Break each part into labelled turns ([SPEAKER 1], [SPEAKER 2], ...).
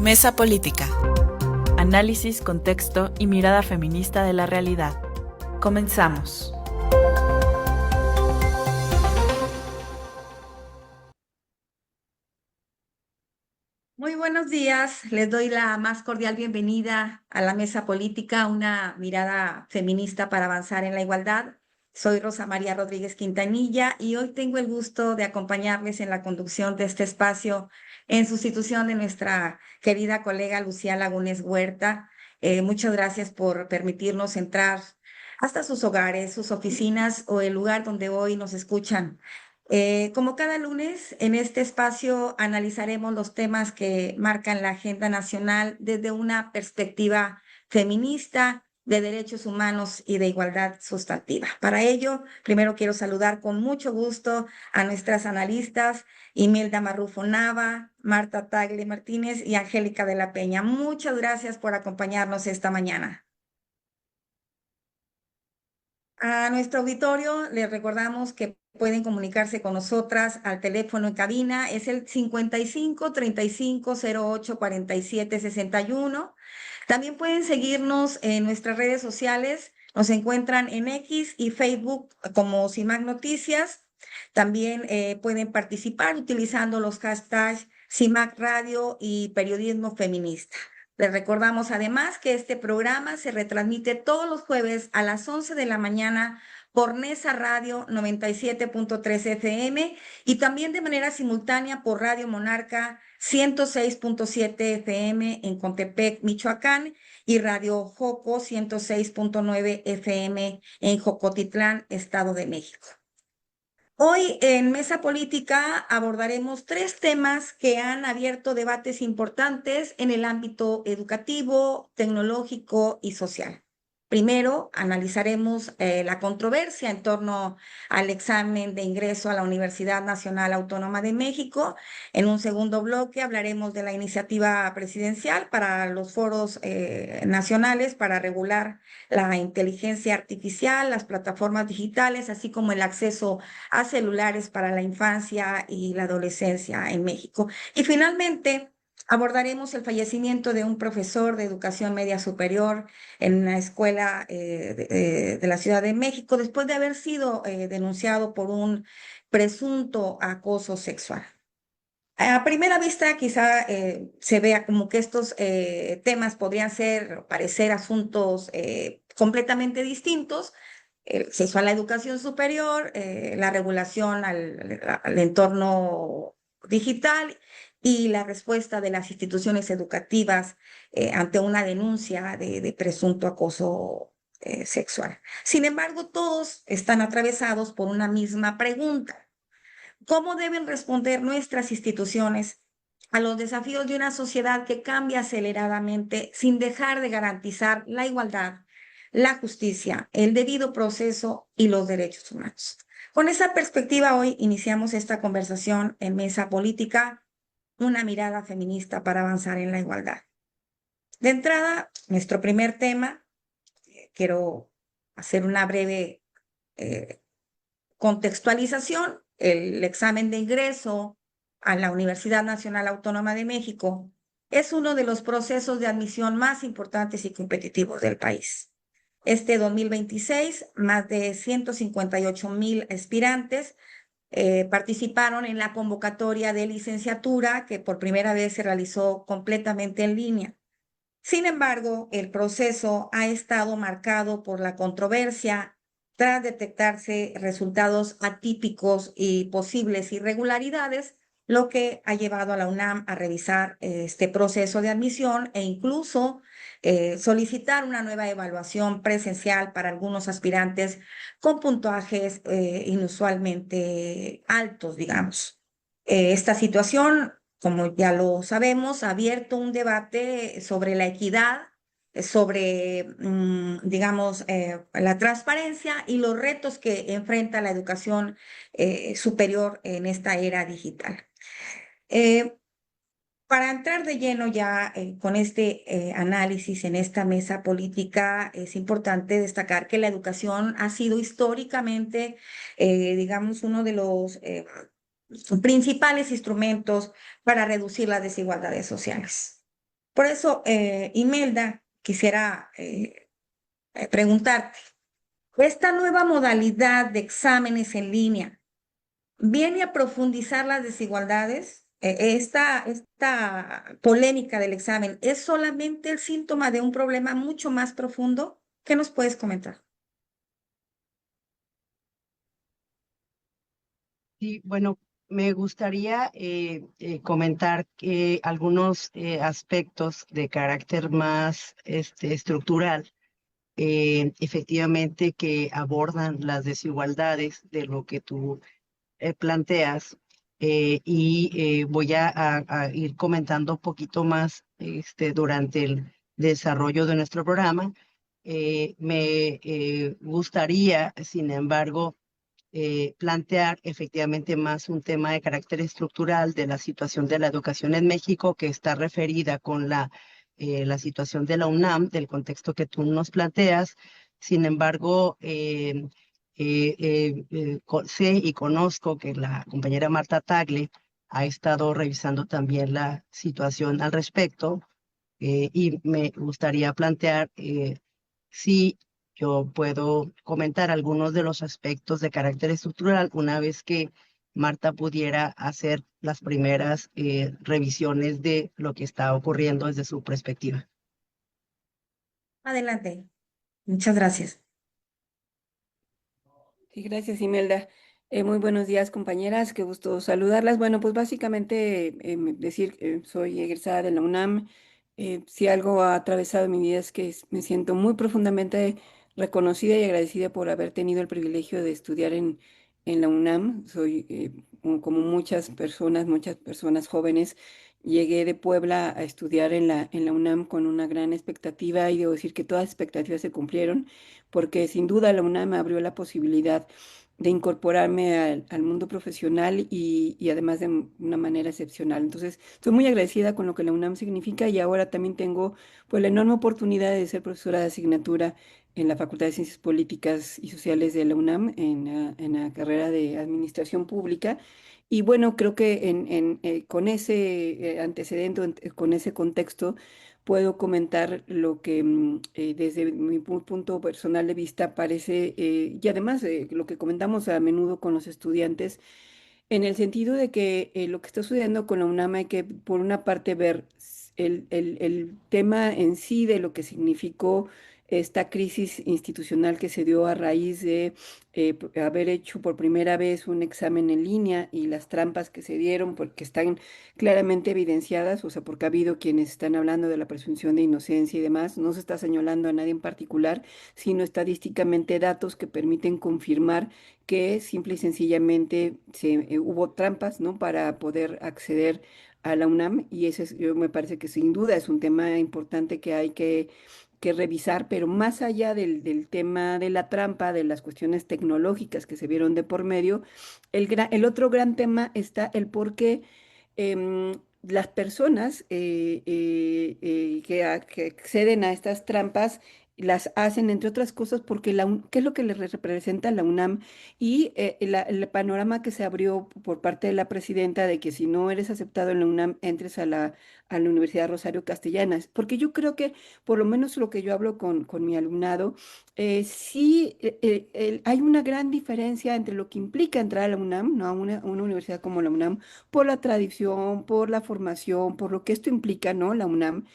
[SPEAKER 1] Mesa Política. Análisis, contexto y mirada feminista de la realidad. Comenzamos.
[SPEAKER 2] Muy buenos días, les doy la más cordial bienvenida a la Mesa Política, una mirada feminista para avanzar en la igualdad. Soy Rosa María Rodríguez Quintanilla y hoy tengo el gusto de acompañarles en la conducción de este espacio en sustitución de nuestra querida colega Lucía Lagunes Huerta. Muchas gracias por permitirnos entrar hasta sus hogares, sus oficinas o el lugar donde hoy nos escuchan. Como cada lunes, en este espacio analizaremos los temas que marcan la agenda nacional desde una perspectiva feminista, de derechos humanos y de igualdad sustantiva. Para ello, primero quiero saludar con mucho gusto a nuestras analistas, Imelda Marrufo Nava, Marta Tagle Martínez y Angélica de la Peña. Muchas gracias por acompañarnos esta mañana. A nuestro auditorio les recordamos que pueden comunicarse con nosotras al teléfono en cabina, es el 55 35 08 47 61. También pueden seguirnos en nuestras redes sociales, nos encuentran en X y Facebook como CIMAC Noticias. También pueden participar utilizando los hashtags CIMAC Radio y Periodismo Feminista. Les recordamos además que este programa se retransmite todos los jueves a las 11 de la mañana por Nesa Radio 97.3 FM y también de manera simultánea por Radio Monarca 106.7 FM en Contepec, Michoacán, y Radio Joco 106.9 FM en Jocotitlán, Estado de México. Hoy en Mesa Política abordaremos tres temas que han abierto debates importantes en el ámbito educativo, tecnológico y social. Primero, analizaremos la controversia en torno al examen de ingreso a la Universidad Nacional Autónoma de México. En un segundo bloque hablaremos de la iniciativa presidencial para los foros nacionales para regular la inteligencia artificial, las plataformas digitales, así como el acceso a celulares para la infancia y la adolescencia en México. Y finalmente, abordaremos el fallecimiento de un profesor de educación media superior en una escuela de la Ciudad de México después de haber sido denunciado por un presunto acoso sexual. A primera vista, quizá se vea como que estos temas podrían ser, parecer asuntos completamente distintos, el acceso a la educación superior, la regulación al entorno digital y la respuesta de las instituciones educativas ante una denuncia de presunto acoso sexual. Sin embargo, todos están atravesados por una misma pregunta. ¿Cómo deben responder nuestras instituciones a los desafíos de una sociedad que cambia aceleradamente sin dejar de garantizar la igualdad, la justicia, el debido proceso y los derechos humanos? Con esa perspectiva, hoy iniciamos esta conversación en Mesa Política, una mirada feminista para avanzar en la igualdad. De entrada, nuestro primer tema, quiero hacer una breve contextualización. El examen de ingreso a la Universidad Nacional Autónoma de México es uno de los procesos de admisión más importantes y competitivos del país. Este 2026, más de 158,000 aspirantes participaron en la convocatoria de licenciatura que por primera vez se realizó completamente en línea. Sin embargo, el proceso ha estado marcado por la controversia tras detectarse resultados atípicos y posibles irregularidades, lo que ha llevado a la UNAM a revisar este proceso de admisión e incluso solicitar una nueva evaluación presencial para algunos aspirantes con puntajes inusualmente altos, digamos. Esta situación, como ya lo sabemos, ha abierto un debate sobre la equidad, sobre, digamos, la transparencia y los retos que enfrenta la educación superior en esta era digital. Eh, para entrar de lleno ya con este análisis en esta mesa política, es importante destacar que la educación ha sido históricamente, digamos, uno de los principales instrumentos para reducir las desigualdades sociales. Por eso, Imelda, quisiera preguntarte, ¿esta nueva modalidad de exámenes en línea viene a profundizar las desigualdades? Esta polémica del examen es solamente el síntoma de un problema mucho más profundo. ¿Qué nos puedes comentar?
[SPEAKER 3] Sí, bueno, me gustaría comentar que algunos aspectos de carácter más estructural, efectivamente que abordan las desigualdades de lo que tú planteas, y voy a ir comentando un poquito más durante el desarrollo de nuestro programa. Me gustaría, sin embargo, plantear efectivamente más un tema de carácter estructural de la situación de la educación en México, que está referida con la situación de la UNAM, del contexto que tú nos planteas. Sin embargo, sé y conozco que la compañera Marta Tagle ha estado revisando también la situación al respecto, y me gustaría plantear si yo puedo comentar algunos de los aspectos de carácter estructural una vez que Marta pudiera hacer las primeras revisiones de lo que está ocurriendo desde su perspectiva.
[SPEAKER 2] Adelante. Muchas gracias.
[SPEAKER 4] Sí, gracias, Imelda. Muy buenos días, compañeras. Qué gusto saludarlas. Bueno, pues básicamente decir que soy egresada de la UNAM. Si algo ha atravesado mi vida es que me siento muy profundamente reconocida y agradecida por haber tenido el privilegio de estudiar en la UNAM. Soy, como muchas personas jóvenes, llegué de Puebla a estudiar en la UNAM con una gran expectativa y debo decir que todas las expectativas se cumplieron porque sin duda la UNAM me abrió la posibilidad de incorporarme al mundo profesional y además de una manera excepcional. Entonces, estoy muy agradecida con lo que la UNAM significa y ahora también tengo pues la enorme oportunidad de ser profesora de asignatura en la Facultad de Ciencias Políticas y Sociales de la UNAM en la carrera de Administración Pública. Y bueno, creo que con ese antecedente, con ese contexto, puedo comentar lo que desde mi punto personal de vista parece, y además lo que comentamos a menudo con los estudiantes, en el sentido de que lo que está sucediendo con la UNAM hay que, por una parte, ver el tema en sí de lo que significó esta crisis institucional que se dio a raíz de haber hecho por primera vez un examen en línea y las trampas que se dieron, porque están claramente evidenciadas, o sea, porque ha habido quienes están hablando de la presunción de inocencia y demás. No se está señalando a nadie en particular, sino estadísticamente datos que permiten confirmar que simple y sencillamente hubo trampas, ¿no? Para poder acceder a la UNAM y yo me parece que sin duda es un tema importante que hay que revisar, pero más allá del tema de la trampa, de las cuestiones tecnológicas que se vieron de por medio, el otro gran tema está el por qué las personas que acceden a estas trampas las hacen, entre otras cosas, porque ¿qué es lo que representa la UNAM? Y el panorama que se abrió por parte de la presidenta de que si no eres aceptado en la UNAM, entres a la Universidad Rosario Castellanos. Porque yo creo que, por lo menos lo que yo hablo con mi alumnado, sí hay una gran diferencia entre lo que implica entrar a la UNAM, ¿no? A una universidad como la UNAM, por la tradición, por la formación, por lo que esto implica, ¿no? La UNAM.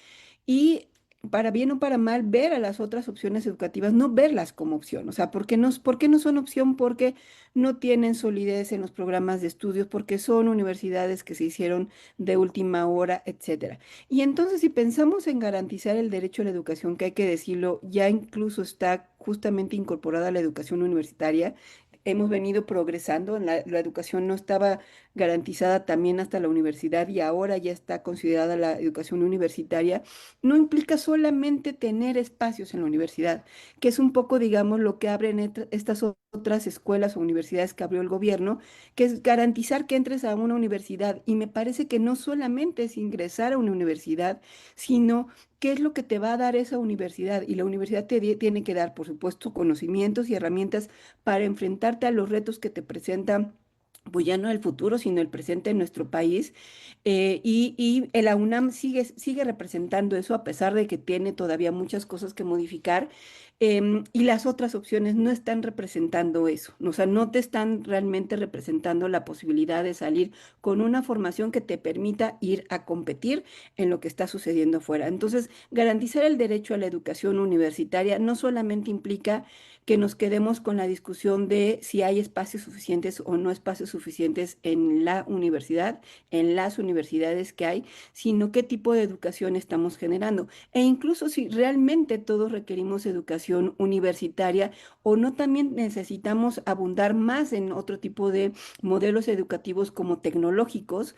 [SPEAKER 4] Y para bien o para mal, ver a las otras opciones educativas, no verlas como opción. O sea, ¿por qué no son opción? Porque no tienen solidez en los programas de estudios, porque son universidades que se hicieron de última hora, etcétera. Y entonces, si pensamos en garantizar el derecho a la educación, que hay que decirlo, ya incluso está justamente incorporada a la educación universitaria. Hemos venido progresando, la educación no estaba garantizada también hasta la universidad y ahora ya está considerada la educación universitaria. No implica solamente tener espacios en la universidad, que es un poco, digamos, lo que abren estas otras escuelas o universidades que abrió el gobierno, que es garantizar que entres a una universidad. Y me parece que no solamente es ingresar a una universidad, sino qué es lo que te va a dar esa universidad. Y la universidad tiene que dar, por supuesto, conocimientos y herramientas para enfrentarte a los retos que te presentan pues ya no el futuro, sino el presente en nuestro país. Y la UNAM sigue representando eso a pesar de que tiene todavía muchas cosas que modificar, y las otras opciones no están representando eso. O sea, no te están realmente representando la posibilidad de salir con una formación que te permita ir a competir en lo que está sucediendo afuera. Entonces, garantizar el derecho a la educación universitaria no solamente implica que nos quedemos con la discusión de si hay espacios suficientes o no espacios suficientes en la universidad, en las universidades que hay, sino qué tipo de educación estamos generando. E incluso si realmente todos requerimos educación universitaria o no, también necesitamos abundar más en otro tipo de modelos educativos como tecnológicos,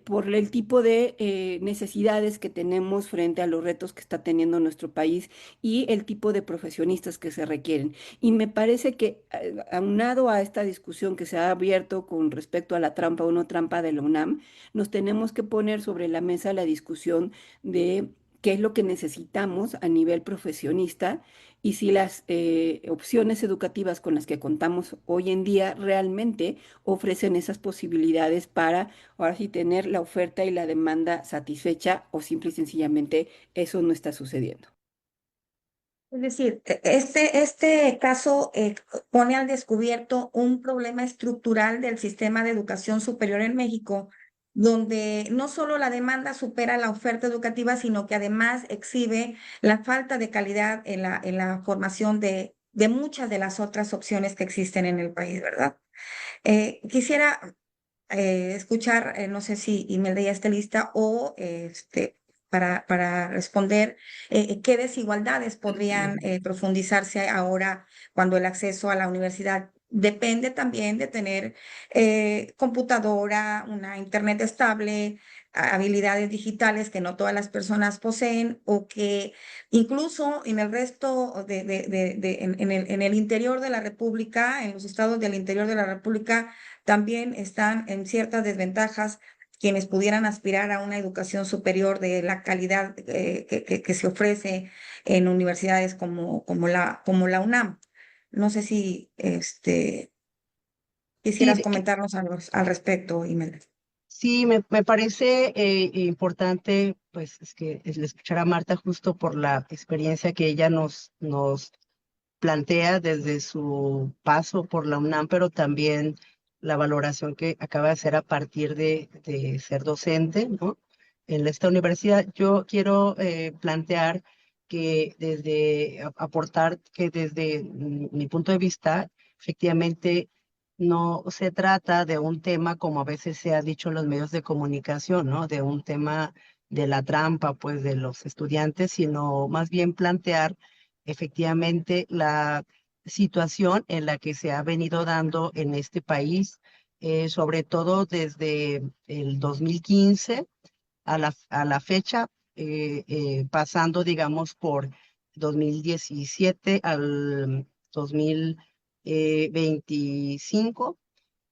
[SPEAKER 4] por el tipo de necesidades que tenemos frente a los retos que está teniendo nuestro país y el tipo de profesionistas que se requieren. Y me parece que, aunado a esta discusión que se ha abierto con respecto a la trampa o no trampa de la UNAM, nos tenemos que poner sobre la mesa la discusión de qué es lo que necesitamos a nivel profesionista y si las opciones educativas con las que contamos hoy en día realmente ofrecen esas posibilidades para ahora sí tener la oferta y la demanda satisfecha, o simple y sencillamente eso no está sucediendo.
[SPEAKER 2] Es decir, este caso pone al descubierto un problema estructural del sistema de educación superior en México, donde no solo la demanda supera la oferta educativa, sino que además exhibe la falta de calidad en la formación de muchas de las otras opciones que existen en el país, ¿verdad? Quisiera escuchar, no sé si Imelda ya esté lista o para responder qué desigualdades podrían profundizarse ahora cuando el acceso a la universidad depende también de tener computadora, una internet estable, habilidades digitales que no todas las personas poseen o que incluso en el resto en el interior de la República, en los estados del interior de la República, también están en ciertas desventajas quienes pudieran aspirar a una educación superior de la calidad que se ofrece en universidades como la UNAM. No sé si
[SPEAKER 3] Sí,
[SPEAKER 2] quisieras comentarnos algo al respecto, Imelda.
[SPEAKER 3] sí, me parece importante, pues, es que el escuchar a Marta justo por la experiencia que ella nos plantea desde su paso por la UNAM, pero también la valoración que acaba de hacer a partir de ser docente, ¿no? En esta universidad, yo quiero plantear que aportar que desde mi punto de vista, efectivamente, no se trata de un tema como a veces se ha dicho en los medios de comunicación, ¿no? De un tema de la trampa, pues, de los estudiantes, sino más bien plantear efectivamente la situación en la que se ha venido dando en este país, sobre todo desde el 2015 a la fecha, pasando, digamos, por 2017 al 2025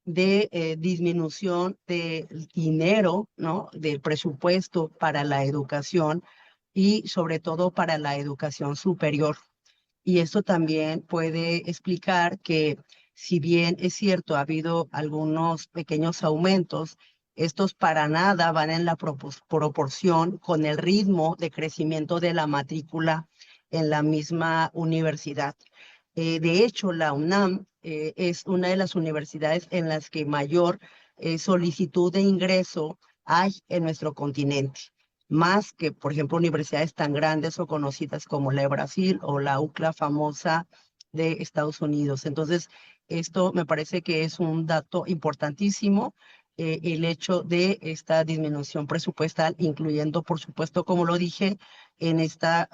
[SPEAKER 3] de disminución del dinero, ¿no? Del presupuesto para la educación y sobre todo para la educación superior. Y esto también puede explicar que, si bien es cierto, ha habido algunos pequeños aumentos, estos para nada van en la proporción con el ritmo de crecimiento de la matrícula en la misma universidad. De hecho, la UNAM es una de las universidades en las que mayor solicitud de ingreso hay en nuestro continente, más que, por ejemplo, universidades tan grandes o conocidas como la de Brasil o la UCLA famosa de Estados Unidos. Entonces, esto me parece que es un dato importantísimo, el hecho de esta disminución presupuestal, incluyendo, por supuesto, como lo dije, en esta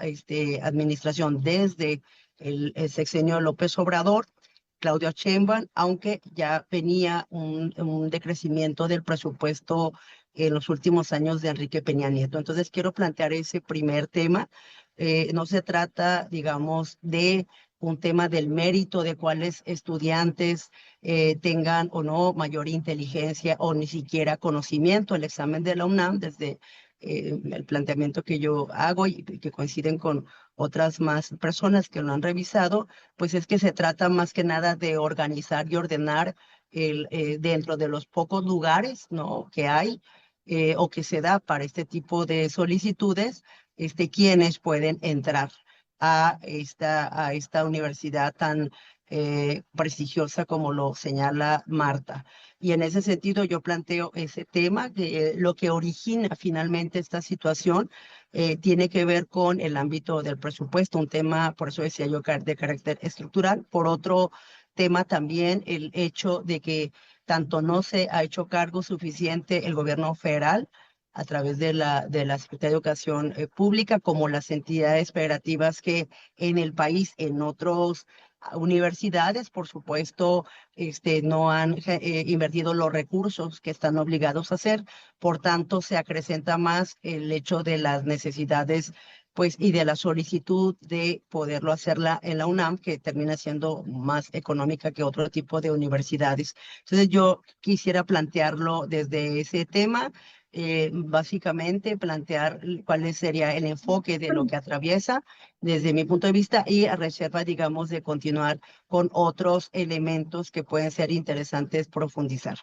[SPEAKER 3] administración desde el sexenio de López Obrador, Claudia Sheinbaum, aunque ya venía un decrecimiento del presupuesto en los últimos años de Enrique Peña Nieto. Entonces quiero plantear ese primer tema. No se trata, digamos, de un tema del mérito de cuáles estudiantes tengan o no mayor inteligencia o ni siquiera conocimiento. El examen de la UNAM, desde el planteamiento que yo hago y que coinciden con otras más personas que lo han revisado, pues es que se trata más que nada de organizar y ordenar dentro de los pocos lugares, ¿no?, que hay o que se da para este tipo de solicitudes, quienes pueden entrar a esta universidad tan prestigiosa como lo señala Marta. Y en ese sentido yo planteo ese tema, que lo que origina finalmente esta situación tiene que ver con el ámbito del presupuesto, un tema, por eso decía yo, de carácter estructural. Por otro tema también el hecho de que tanto no se ha hecho cargo suficiente el gobierno federal a través de la Secretaría de Educación Pública, como las entidades federativas que en el país, en otros universidades, por supuesto, no han invertido los recursos que están obligados a hacer. Por tanto, se acrecenta más el hecho de las necesidades, pues, y de la solicitud de poderlo hacerla en la UNAM, que termina siendo más económica que otro tipo de universidades. Entonces, yo quisiera plantearlo desde ese tema. Básicamente plantear cuál sería el enfoque de lo que atraviesa desde mi punto de vista, y a reserva, digamos, de continuar con otros elementos que pueden ser interesantes profundizar.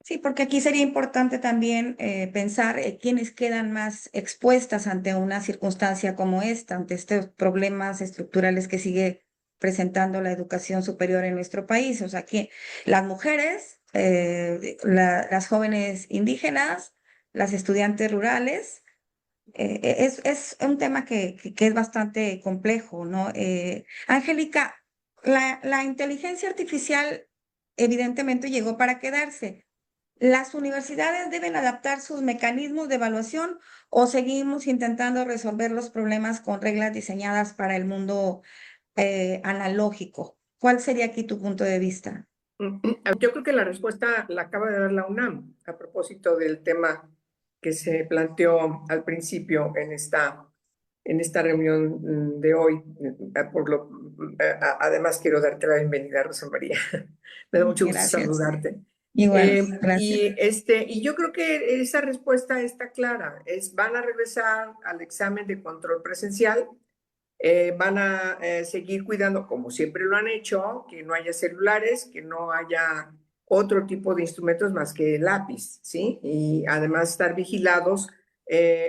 [SPEAKER 2] Sí, porque aquí sería importante también pensar quiénes quedan más expuestas ante una circunstancia como esta, ante estos problemas estructurales que sigue presentando la educación superior en nuestro país. O sea, que las mujeres, las jóvenes indígenas, las estudiantes rurales, es un tema que es bastante complejo, ¿no? Angélica, la inteligencia artificial evidentemente llegó para quedarse. ¿Las universidades deben adaptar sus mecanismos de evaluación o seguimos intentando resolver los problemas con reglas diseñadas para el mundo analógico? ¿Cuál sería aquí tu punto de vista?
[SPEAKER 5] Yo creo que la respuesta la acaba de dar la UNAM a propósito del tema que se planteó al principio en esta reunión de hoy. Además, quiero darte la bienvenida, Rosa María. Me da mucho gusto
[SPEAKER 2] Gracias.
[SPEAKER 5] saludarte.
[SPEAKER 2] Igual, gracias.
[SPEAKER 5] Y yo creo que esa respuesta está clara. Van a regresar al examen de control presencial. Van a seguir cuidando, como siempre lo han hecho, que no haya celulares, que no haya otro tipo de instrumentos más que el lápiz, ¿sí? Y además estar vigilados.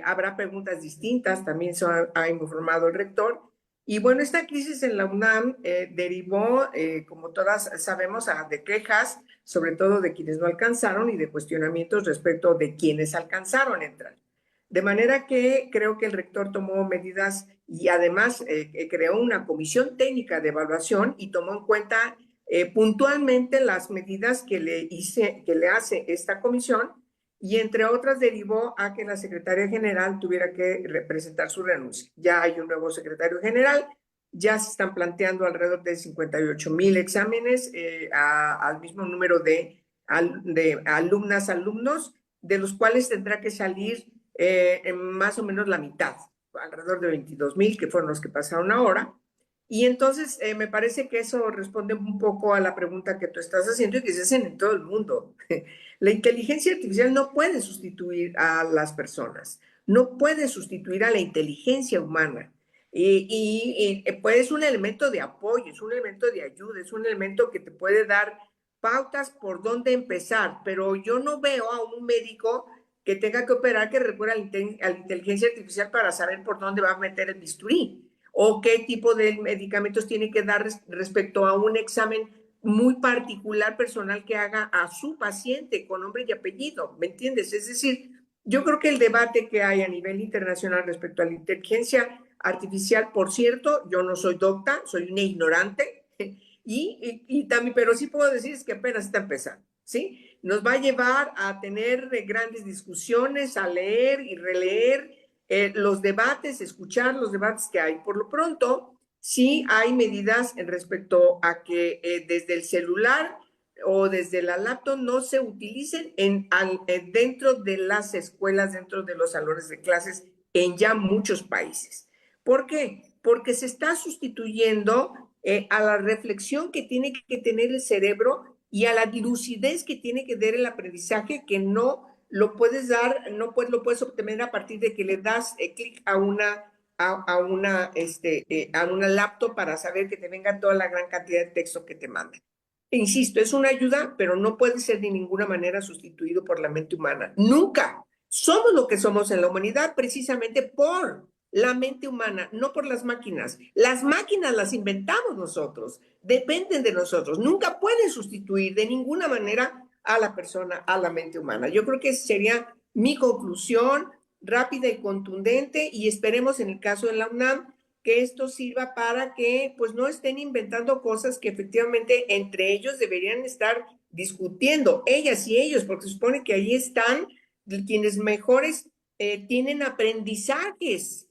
[SPEAKER 5] Habrá preguntas distintas, también se ha informado el rector. Y bueno, esta crisis en la UNAM derivó, como todas sabemos, de quejas, sobre todo de quienes no alcanzaron, y de cuestionamientos respecto de quienes alcanzaron a entrar. De manera que creo que el rector tomó medidas y además creó una comisión técnica de evaluación y tomó en cuenta puntualmente las medidas que le hace esta comisión, y entre otras derivó a que la secretaria general tuviera que presentar su renuncia. Ya hay un nuevo secretario general, ya se están planteando alrededor de 58,000 exámenes al mismo número de alumnas, alumnos, de los cuales tendrá que salir en más o menos la mitad, alrededor de 22,000, que fueron los que pasaron ahora. Y entonces me parece que eso responde un poco a la pregunta que tú estás haciendo y que se hacen en todo el mundo. La inteligencia artificial no puede sustituir a las personas, no puede sustituir a la inteligencia humana. Pues es un elemento de apoyo, es un elemento de ayuda, es un elemento que te puede dar pautas por dónde empezar, pero yo no veo a un médico que tenga que operar que recurra a la inteligencia artificial para saber por dónde va a meter el bisturí o qué tipo de medicamentos tiene que dar respecto a un examen muy particular personal que haga a su paciente con nombre y apellido, ¿me entiendes? Es decir, yo creo que el debate que hay a nivel internacional respecto a la inteligencia artificial, por cierto, yo no soy docta, soy una ignorante, y también, pero sí puedo decir es que apenas está empezando, ¿sí? Nos va a llevar a tener grandes discusiones, a leer y releer los debates, escuchar los debates que hay. Por lo pronto, sí hay medidas en respecto a que desde el celular o desde la laptop no se utilicen dentro de las escuelas, dentro de los salones de clases en ya muchos países. ¿Por qué? Porque se está sustituyendo a la reflexión que tiene que tener el cerebro y a la lucidez que tiene que dar el aprendizaje, que no lo puedes dar, no lo puedes obtener a partir de que le das clic a una laptop para saber que te venga toda la gran cantidad de texto que te mandan. insisto, es una ayuda, pero no puede ser de ninguna manera sustituido por la mente humana. Nunca. Somos lo que somos en la humanidad precisamente por la mente humana, no por las máquinas. Las máquinas las inventamos nosotros, dependen de nosotros. Nunca pueden sustituir de ninguna manera a la persona, a la mente humana. Yo creo que esa sería mi conclusión rápida y contundente, y esperemos en el caso de la UNAM que esto sirva para que pues no estén inventando cosas que efectivamente entre ellos deberían estar discutiendo, ellas y ellos, porque se supone que ahí están quienes mejores tienen aprendizajes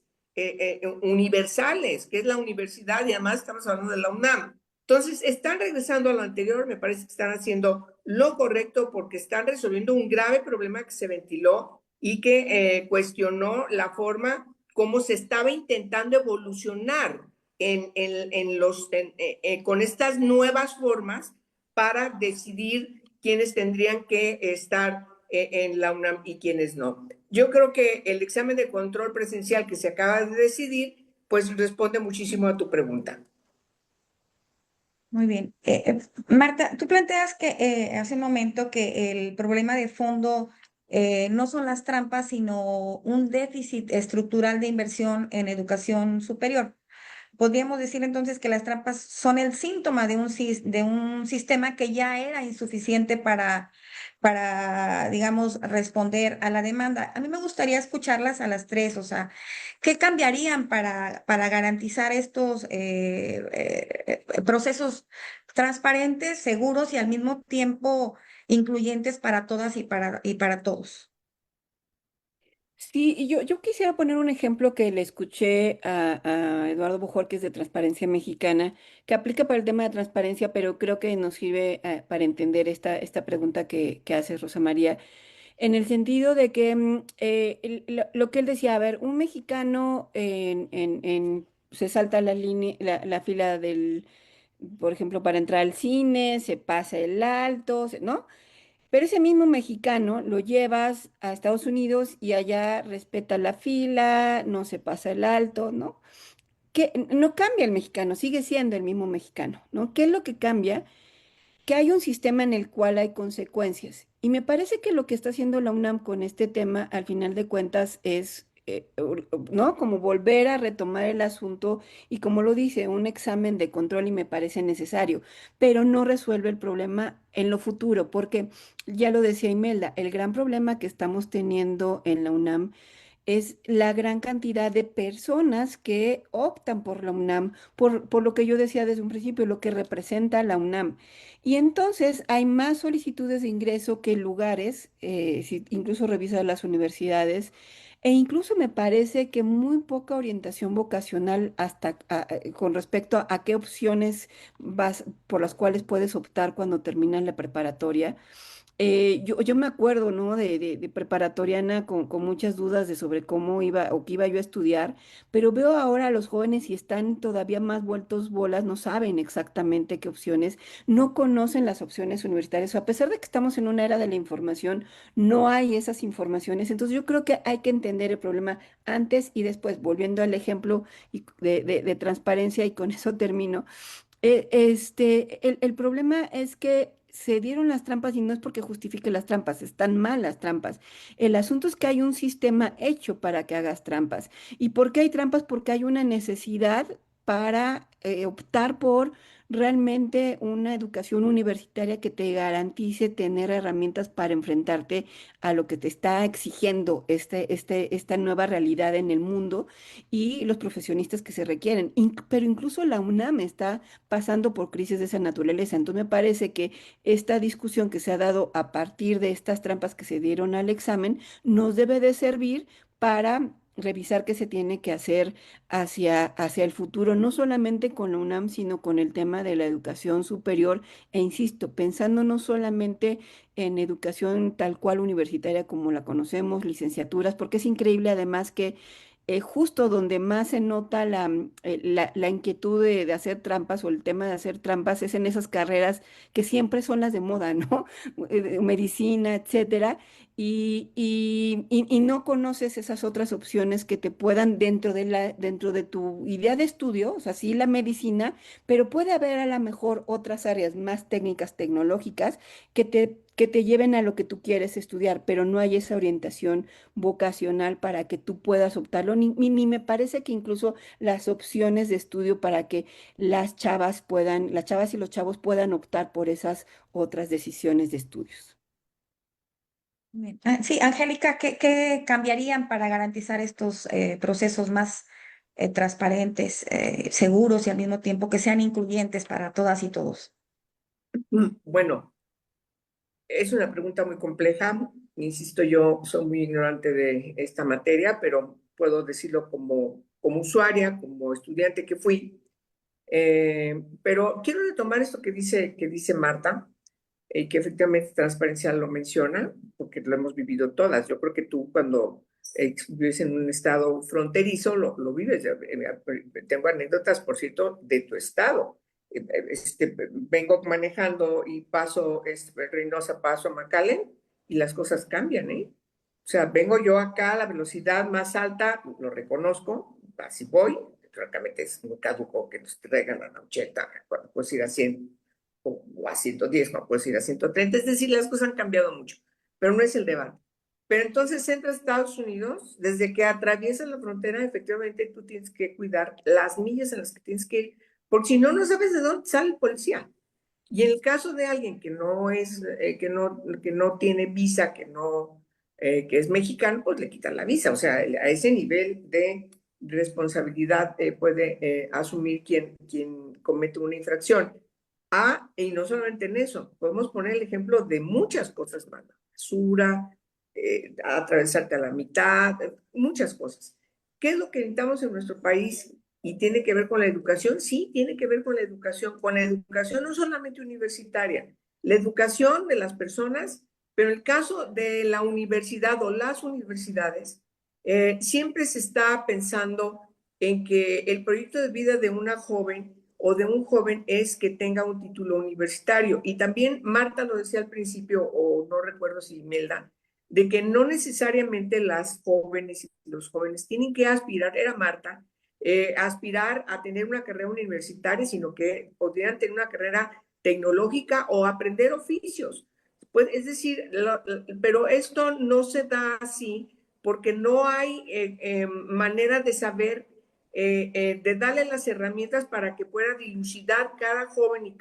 [SPEAKER 5] universales, que es la universidad, y además estamos hablando de la UNAM. Entonces, están regresando a lo anterior, me parece que están haciendo lo correcto porque están resolviendo un grave problema que se ventiló y que cuestionó la forma como se estaba intentando evolucionar con estas nuevas formas para decidir quiénes tendrían que estar en la UNAM y quiénes no. Yo creo que el examen de control presencial que se acaba de decidir, pues responde muchísimo a tu pregunta.
[SPEAKER 2] Muy bien. Marta, tú planteas que hace un momento que el problema de fondo no son las trampas, sino un déficit estructural de inversión en educación superior. Podríamos decir entonces que las trampas son el síntoma de de un sistema que ya era insuficiente digamos, responder a la demanda. A mí me gustaría escucharlas a las tres, o sea, ¿qué cambiarían para garantizar estos procesos transparentes, seguros y al mismo tiempo incluyentes para todas y para todos?
[SPEAKER 4] Sí, y yo quisiera poner un ejemplo que le escuché a Eduardo Bojorquez de Transparencia Mexicana, que aplica para el tema de transparencia, pero creo que nos sirve para entender esta pregunta que hace Rosa María, en el sentido de que lo que él decía, a ver, un mexicano se salta la línea, la fila por ejemplo, para entrar al cine, se pasa el alto, ¿no? Pero ese mismo mexicano lo llevas a Estados Unidos y allá respeta la fila, no se pasa el alto, ¿no? Que no cambia el mexicano, sigue siendo el mismo mexicano, ¿no? ¿Qué es lo que cambia? Que hay un sistema en el cual hay consecuencias. Y me parece que lo que está haciendo la UNAM con este tema, al final de cuentas, es, ¿no? Como volver a retomar el asunto y como lo dice, un examen de control y me parece necesario, pero no resuelve el problema en lo futuro, porque ya lo decía Imelda, el gran problema que estamos teniendo en la UNAM es la gran cantidad de personas que optan por la UNAM, por lo que yo decía desde un principio, lo que representa la UNAM. Y entonces hay más solicitudes de ingreso que lugares, si incluso revisar las universidades, e incluso me parece que muy poca orientación vocacional con respecto a qué opciones por las cuales puedes optar cuando terminas la preparatoria. Yo me acuerdo, ¿no? De preparatoriana con muchas dudas de sobre cómo iba o qué iba yo a estudiar, pero veo ahora a los jóvenes y están todavía más vueltos bolas, no saben exactamente qué opciones, no conocen las opciones universitarias. O a pesar de que estamos en una era de la información, no hay esas informaciones. Entonces yo creo que hay que entender el problema antes y después, volviendo al ejemplo de transparencia y con eso termino. El problema es que se dieron las trampas y no es porque justifique las trampas, están mal las trampas. El asunto es que hay un sistema hecho para que hagas trampas. ¿Y por qué hay trampas? Porque hay una necesidad para optar por realmente una educación universitaria que te garantice tener herramientas para enfrentarte a lo que te está exigiendo esta nueva realidad en el mundo y los profesionistas que se requieren. Pero incluso la UNAM está pasando por crisis de esa naturaleza. Entonces me parece que esta discusión que se ha dado a partir de estas trampas que se dieron al examen nos debe de servir para revisar qué se tiene que hacer hacia el futuro, no solamente con la UNAM, sino con el tema de la educación superior. E insisto, pensando no solamente en educación tal cual universitaria como la conocemos, licenciaturas, porque es increíble además que justo donde más se nota la inquietud de hacer trampas o el tema de hacer trampas es en esas carreras que siempre son las de moda, ¿no? Medicina, etcétera. y no conoces esas otras opciones que te puedan dentro de tu idea de estudio, o sea, sí la medicina, pero puede haber a lo mejor otras áreas más técnicas, tecnológicas, que te lleven a lo que tú quieres estudiar, pero no hay esa orientación vocacional para que tú puedas optarlo, ni me parece que incluso las opciones de estudio para que las chavas y los chavos puedan optar por esas otras decisiones de estudios.
[SPEAKER 2] Bien. Sí, Angélica, ¿qué cambiarían para garantizar estos procesos más transparentes, seguros y al mismo tiempo que sean incluyentes para todas y todos?
[SPEAKER 5] Bueno, es una pregunta muy compleja. Insisto, yo soy muy ignorante de esta materia, pero puedo decirlo como usuaria, como estudiante que fui. Pero quiero retomar esto que dice Marta, que efectivamente transparencia lo menciona, porque lo hemos vivido todas. Yo creo que tú cuando vives en un estado fronterizo lo vives. Tengo anécdotas, por cierto, de tu estado. Vengo manejando y paso Reynosa, paso a McAllen y las cosas cambian, ¿eh? O sea, vengo yo acá a la velocidad más alta, lo reconozco, así voy. Francamente es muy caduco que nos traigan a la 80, cuando puedes ir a 100 o a 110, cuando puedes ir a 130. Es decir, las cosas han cambiado mucho, pero no es el debate. Pero entonces entras a Estados Unidos, desde que atraviesas la frontera, efectivamente tú tienes que cuidar las millas en las que tienes que ir, porque si no, no sabes de dónde sale el policía. Y en el caso de alguien que no es, que no tiene visa, que es mexicano, pues le quitan la visa. O sea, a ese nivel de responsabilidad puede asumir quien comete una infracción. Y no solamente en eso, podemos poner el ejemplo de muchas cosas más. Basura, atravesarte a la mitad, muchas cosas. ¿Qué es lo que necesitamos en nuestro país? ¿Y tiene que ver con la educación? Sí, tiene que ver con la educación no solamente universitaria, la educación de las personas, pero en el caso de la universidad o las universidades, siempre se está pensando en que el proyecto de vida de una joven o de un joven es que tenga un título universitario. Y también Marta lo decía al principio, o no recuerdo si Imelda, de que no necesariamente las jóvenes y los jóvenes tienen que aspirar, era Marta, aspirar a tener una carrera universitaria, sino que podrían tener una carrera tecnológica o aprender oficios. Pues, es decir, pero esto no se da así porque no hay manera de saber, de darle las herramientas para que pueda dilucidar cada joven y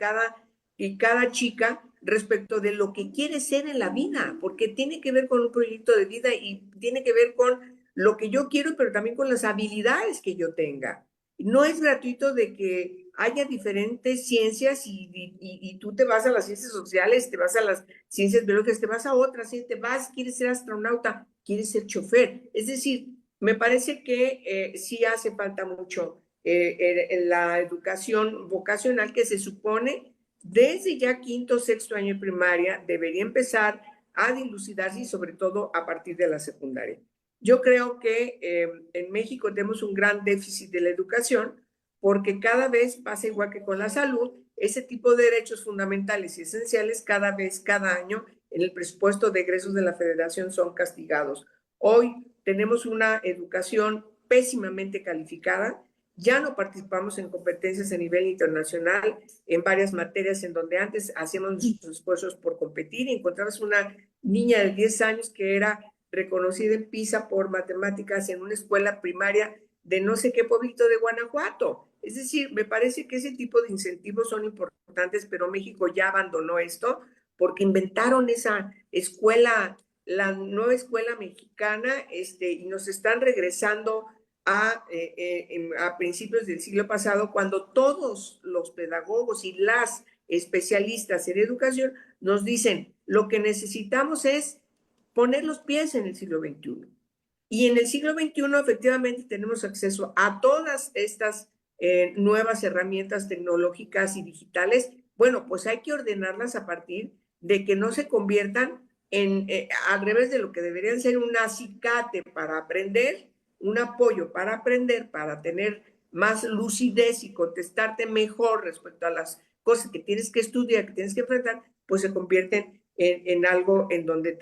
[SPEAKER 5] cada chica respecto de lo que quiere ser en la vida, porque tiene que ver con un proyecto de vida y tiene que ver con lo que yo quiero, pero también con las habilidades que yo tenga. No es gratuito de que haya diferentes ciencias y tú te vas a las ciencias sociales, te vas a las ciencias biológicas, te vas a otras, te vas, quieres ser astronauta, quieres ser chofer. Es decir, me parece que sí hace falta mucho en la educación vocacional, que se supone desde ya quinto, sexto año de primaria debería empezar a dilucidarse y sobre todo a partir de la secundaria. Yo creo que en México tenemos un gran déficit de la educación porque cada vez pasa igual que con la salud, ese tipo de derechos fundamentales y esenciales cada vez, cada año, en el presupuesto de egresos de la Federación son castigados. Hoy tenemos una educación pésimamente calificada, ya no participamos en competencias a nivel internacional en varias materias en donde antes hacíamos nuestros esfuerzos por competir y encontrabas una niña de 10 años que era reconocida en PISA por matemáticas en una escuela primaria de no sé qué pueblito de Guanajuato. Es decir, me parece que ese tipo de incentivos son importantes, pero México ya abandonó esto porque inventaron esa escuela, la nueva escuela mexicana, y nos están regresando a principios del siglo pasado, cuando todos los pedagogos y las especialistas en educación nos dicen, lo que necesitamos es poner los pies en el siglo XXI. Y en el siglo XXI efectivamente tenemos acceso a todas estas nuevas herramientas tecnológicas y digitales. Bueno, pues hay que ordenarlas a partir de que no se conviertan al revés de lo que deberían ser un acicate para aprender, un apoyo para aprender, para tener más lucidez y contestarte mejor respecto a las cosas que tienes que estudiar, que tienes que enfrentar, pues se convierten en algo en donde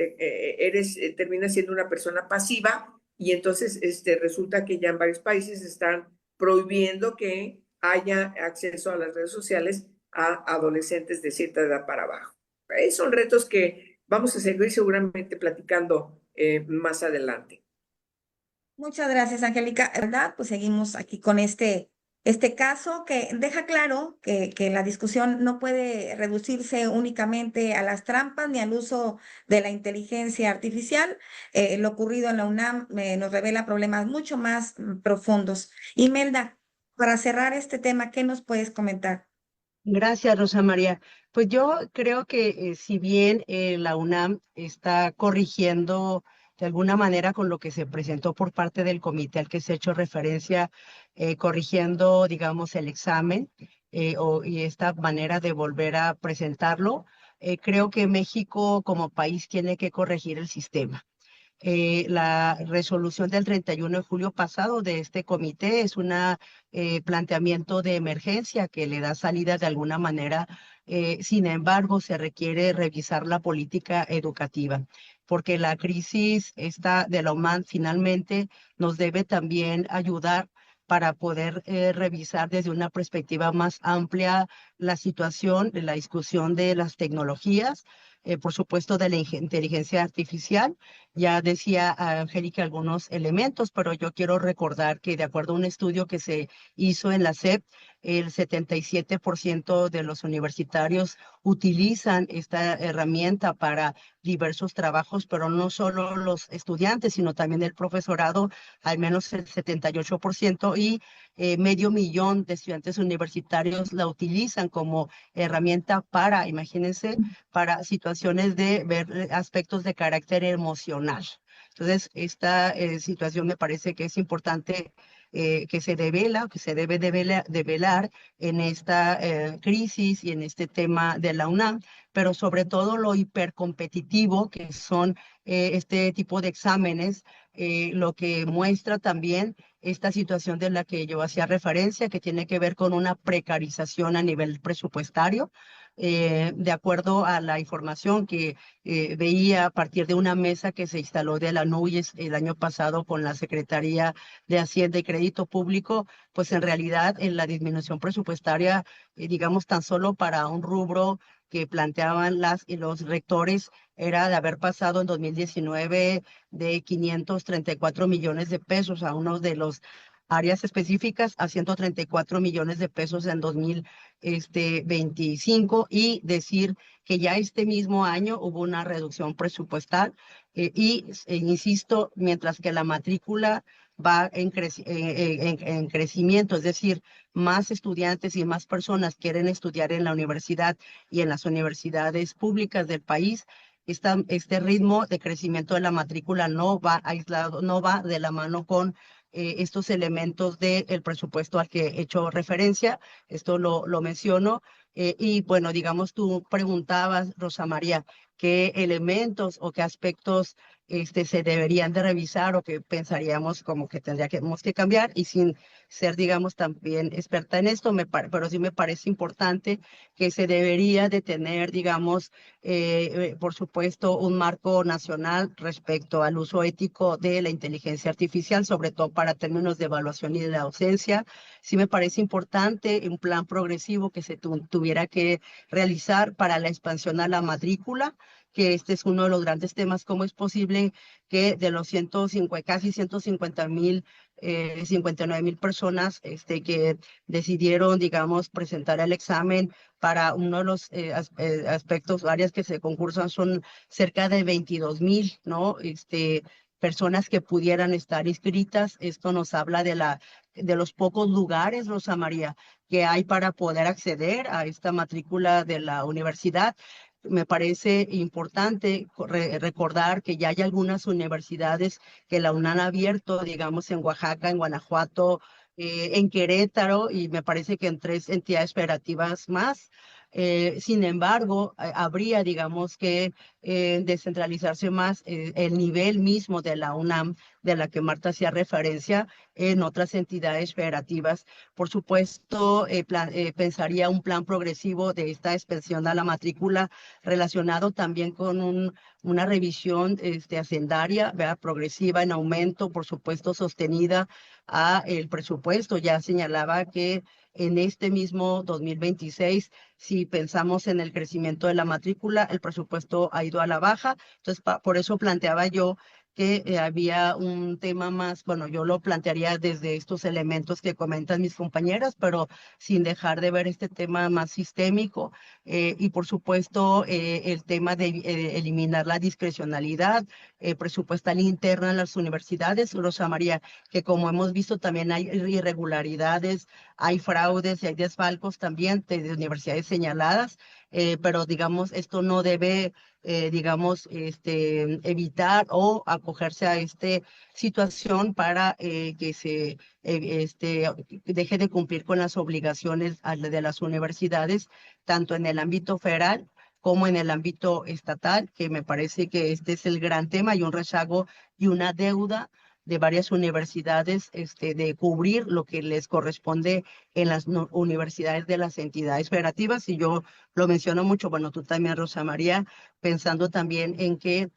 [SPEAKER 5] terminas siendo una persona pasiva y entonces resulta que ya en varios países están prohibiendo que haya acceso a las redes sociales a adolescentes de cierta edad para abajo. Son retos que vamos a seguir seguramente platicando más adelante.
[SPEAKER 2] Muchas gracias, Angélica. ¿Verdad? Pues seguimos aquí con este caso que deja claro que la discusión no puede reducirse únicamente a las trampas ni al uso de la inteligencia artificial. Lo ocurrido en la UNAM nos revela problemas mucho más profundos. Imelda, para cerrar este tema, ¿qué nos puedes comentar?
[SPEAKER 3] Gracias, Rosa María. Pues yo creo que si bien la UNAM está corrigiendo de alguna manera con lo que se presentó por parte del comité al que se ha hecho referencia, corrigiendo, digamos, el examen y esta manera de volver a presentarlo, creo que México como país tiene que corregir el sistema. La resolución del 31 de julio pasado de este comité es un planteamiento de emergencia que le da salida de alguna manera. Sin embargo, se requiere revisar la política educativa, porque la crisis esta de la UMAN finalmente nos debe también ayudar para poder revisar desde una perspectiva más amplia la situación de la discusión de las tecnologías, por supuesto de la inteligencia artificial. Ya decía Angélica algunos elementos, pero yo quiero recordar que de acuerdo a un estudio que se hizo en la SEP, el 77% de los universitarios utilizan esta herramienta para diversos trabajos, pero no solo los estudiantes, sino también el profesorado, al menos el 78%, y medio millón de estudiantes universitarios la utilizan como herramienta para, imagínense, para situaciones de ver aspectos de carácter emocional. Entonces, esta situación me parece que es importante que se devela, que se debe develar en esta crisis y en este tema de la UNAM, pero sobre todo lo hipercompetitivo que son este tipo de exámenes, lo que muestra también esta situación de la que yo hacía referencia, que tiene que ver con una precarización a nivel presupuestario. De acuerdo a la información que veía a partir de una mesa que se instaló de la NUYES el año pasado con la Secretaría de Hacienda y Crédito Público, pues en realidad en la disminución presupuestaria, digamos tan solo para un rubro que planteaban las y los rectores, era de haber pasado en 2019 de 534 millones de pesos a uno de los áreas específicas a 134 millones de pesos en 2025, y decir que ya este mismo año hubo una reducción presupuestal insisto, mientras que la matrícula va en crecimiento, es decir, más estudiantes y más personas quieren estudiar en la universidad y en las universidades públicas del país. Este ritmo de crecimiento de la matrícula no va aislado, no va de la mano con estos elementos del presupuesto al que he hecho referencia. Esto lo menciono. Y bueno, digamos, tú preguntabas, Rosa María, qué elementos o qué aspectos se deberían de revisar o que pensaríamos como que tendríamos que cambiar, y sin ser, digamos, también experta en esto, pero sí me parece importante que se debería de tener, digamos, por supuesto, un marco nacional respecto al uso ético de la inteligencia artificial, sobre todo para términos de evaluación y de la docencia. Sí me parece importante un plan progresivo que se tuviera que realizar para la expansión a la matrícula, que este es uno de los grandes temas. ¿Cómo es posible que de los casi 150,000, 59,000 personas que decidieron, digamos, presentar el examen para uno de los aspectos, áreas que se concursan, son cerca de 22,000, ¿no? Personas que pudieran estar inscritas? Esto nos habla de los pocos lugares, Rosa María, que hay para poder acceder a esta matrícula de la universidad. Me parece importante recordar que ya hay algunas universidades que la UNAM ha abierto, digamos, en Oaxaca, en Guanajuato, en Querétaro, y me parece que en 3 entidades federativas más. Sin embargo, habría, digamos, que descentralizarse más el nivel mismo de la UNAM, de la que Marta hacía referencia, en otras entidades federativas. Por supuesto, pensaría un plan progresivo de esta expansión a la matrícula relacionado también con una revisión hacendaria, ¿verdad? Progresiva en aumento, por supuesto, sostenida a el presupuesto. Ya señalaba que en este mismo 2026, si pensamos en el crecimiento de la matrícula, el presupuesto ha ido a la baja. Entonces, por eso planteaba yo que había un tema más, bueno, yo lo plantearía desde estos elementos que comentan mis compañeras, pero sin dejar de ver este tema más sistémico y por supuesto el tema de eliminar la discrecionalidad presupuestal interna en las universidades, Rosa María, que como hemos visto también hay irregularidades, hay fraudes y hay desfalcos también de universidades señaladas, pero digamos, esto no debe digamos, evitar o acogerse a esta situación para que se deje de cumplir con las obligaciones de las universidades, tanto en el ámbito federal como en el ámbito estatal, que me parece que este es el gran tema y un rezago y una deuda de varias universidades de cubrir lo que les corresponde en las universidades de las entidades federativas. Y yo lo menciono mucho, bueno, tú también, Rosa María, pensando también en que,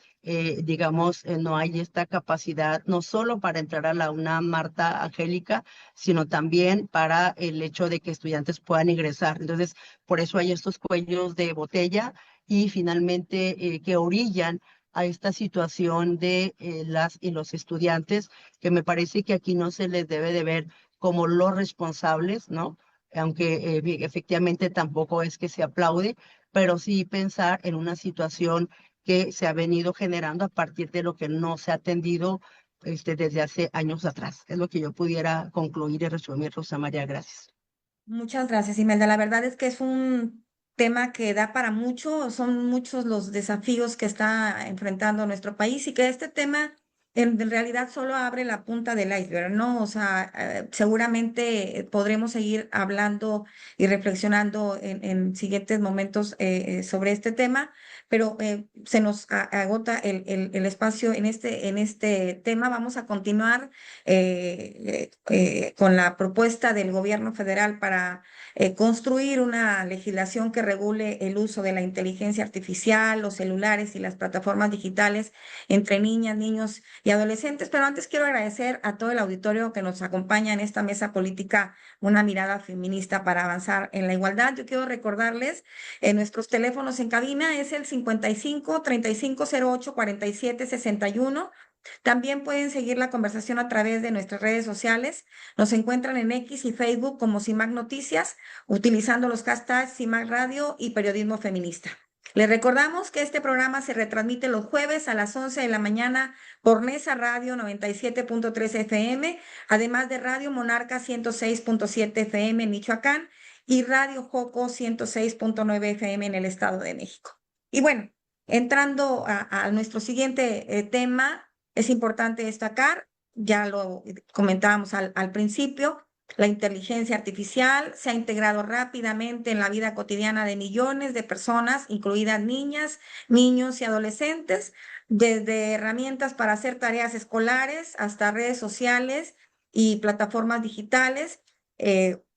[SPEAKER 3] digamos, no hay esta capacidad, no solo para entrar a la UNAM, Marta, Angélica, sino también para el hecho de que estudiantes puedan ingresar. Entonces, por eso hay estos cuellos de botella y finalmente que orillan a esta situación de las y los estudiantes, que me parece que aquí no se les debe de ver como los responsables, ¿no? Aunque efectivamente tampoco es que se aplaude, pero sí pensar en una situación que se ha venido generando a partir de lo que no se ha atendido desde hace años atrás. Es lo que yo pudiera concluir y resumir, Rosa María. Gracias.
[SPEAKER 2] Muchas gracias, Imelda. La verdad es que es un tema que da para mucho, son muchos los desafíos que está enfrentando nuestro país y que este tema en realidad solo abre la punta del iceberg, ¿no? O sea, seguramente podremos seguir hablando y reflexionando en siguientes momentos sobre este tema, pero se nos agota el espacio en este tema. Vamos a continuar con la propuesta del gobierno federal para construir una legislación que regule el uso de la inteligencia artificial, los celulares y las plataformas digitales entre niñas, niños y adolescentes. Pero antes quiero agradecer a todo el auditorio que nos acompaña en esta mesa política, una mirada feminista para avanzar en la igualdad. Yo quiero recordarles nuestros teléfonos en cabina es el 55 3508 47 61. También pueden seguir la conversación a través de nuestras redes sociales. Nos encuentran en X y Facebook como CIMAC Noticias, utilizando los hashtags CIMAC Radio y Periodismo Feminista. Les recordamos que este programa se retransmite los jueves a las 11 de la mañana por Nesa Radio 97.3 FM, además de Radio Monarca 106.7 FM en Michoacán y Radio Joco 106.9 FM en el Estado de México. Y bueno, entrando a nuestro siguiente tema, es importante destacar, ya lo comentábamos al principio, la inteligencia artificial se ha integrado rápidamente en la vida cotidiana de millones de personas, incluidas niñas, niños y adolescentes, desde herramientas para hacer tareas escolares hasta redes sociales y plataformas digitales.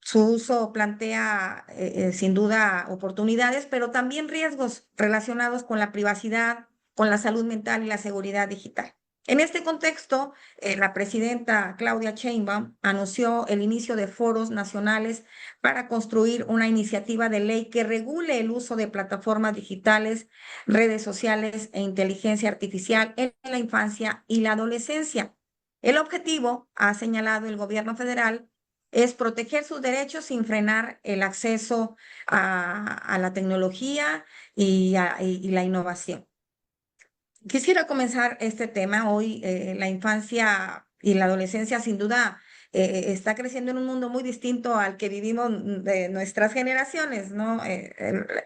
[SPEAKER 2] Su uso plantea sin duda oportunidades, pero también riesgos relacionados con la privacidad, con la salud mental y la seguridad digital. En este contexto, la presidenta Claudia Sheinbaum anunció el inicio de foros nacionales para construir una iniciativa de ley que regule el uso de plataformas digitales, redes sociales e inteligencia artificial en la infancia y la adolescencia. El objetivo, ha señalado el gobierno federal, es proteger sus derechos sin frenar el acceso a la tecnología y la innovación. Quisiera comenzar este tema hoy. La infancia y la adolescencia sin duda está creciendo en un mundo muy distinto al que vivimos de nuestras generaciones, ¿no? El